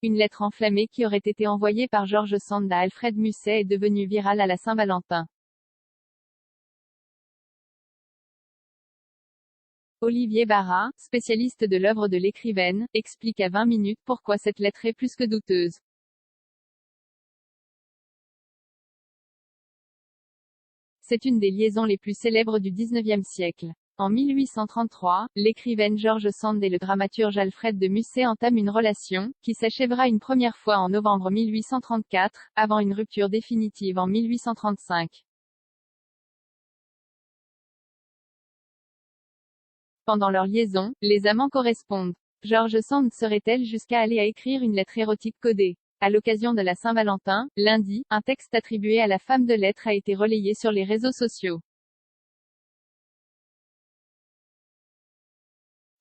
Une lettre enflammée qui aurait été envoyée par George Sand à Alfred Musset est devenue virale à la Saint-Valentin. Olivier Barra, spécialiste de l'œuvre de l'écrivaine, explique à 20 minutes pourquoi cette lettre est plus que douteuse. C'est une des liaisons les plus célèbres du XIXe siècle. En 1833, l'écrivaine George Sand et le dramaturge Alfred de Musset entament une relation, qui s'achèvera une première fois en novembre 1834, avant une rupture définitive en 1835. Pendant leur liaison, les amants correspondent. George Sand serait-elle jusqu'à aller à écrire une lettre érotique codée. À l'occasion de la Saint-Valentin, lundi, un texte attribué à la femme de lettres a été relayé sur les réseaux sociaux.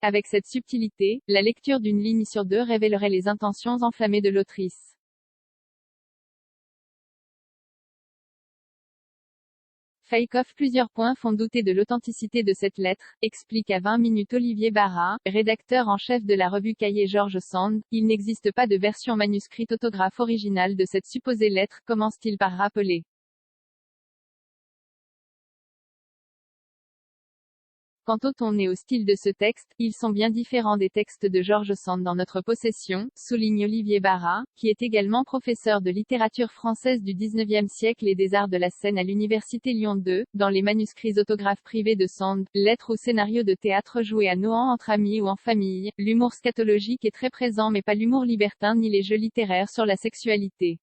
Avec cette subtilité, la lecture d'une ligne sur deux révélerait les intentions enflammées de l'autrice. Fake off. Plusieurs points font douter de l'authenticité de cette lettre, explique à 20 minutes Olivier Barra, rédacteur en chef de la revue Cahiers George Sand. Il n'existe pas de version manuscrite autographe originale de cette supposée lettre, commence-t-il par rappeler. Quant au ton et au style de ce texte, ils sont bien différents des textes de George Sand dans notre possession, souligne Olivier Barra, qui est également professeur de littérature française du XIXe siècle et des arts de la scène à l'université Lyon 2. Dans les manuscrits autographes privés de Sand, lettres ou scénarios de théâtre joués à Nohant entre amis ou en famille, l'humour scatologique est très présent mais pas l'humour libertin ni les jeux littéraires sur la sexualité.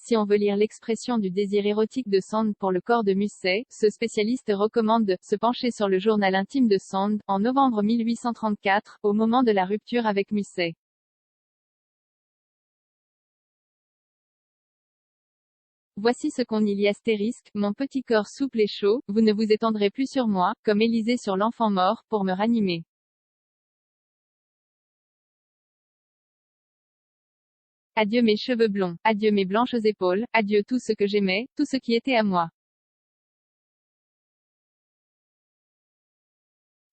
Si on veut lire l'expression du désir érotique de Sand pour le corps de Musset, ce spécialiste recommande de se pencher sur le journal intime de Sand, en novembre 1834, au moment de la rupture avec Musset. Voici ce qu'on y lit astérisque, mon petit corps souple et chaud, vous ne vous étendrez plus sur moi, comme Élisée sur l'enfant mort, pour me ranimer. Adieu mes cheveux blonds, adieu mes blanches épaules, adieu tout ce que j'aimais, tout ce qui était à moi.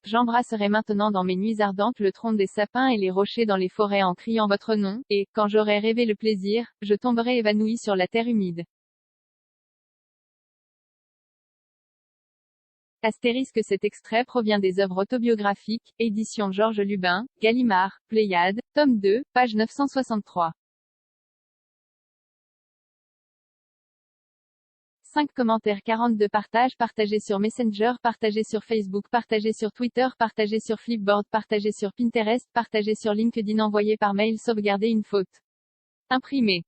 J'embrasserai maintenant dans mes nuits ardentes le tronc des sapins et les rochers dans les forêts en criant votre nom, et, quand j'aurai rêvé le plaisir, je tomberai évanoui sur la terre humide. Astérisque. Cet extrait provient des œuvres autobiographiques, édition Georges Lubin, Gallimard, Pléiade, tome 2, page 963. 5 commentaires 42 partages partagés sur Messenger, partagés sur Facebook, partagés sur Twitter, partagés sur Flipboard, partagés sur Pinterest, partagés sur LinkedIn, envoyé par mail, sauvegarder une faute. Imprimé.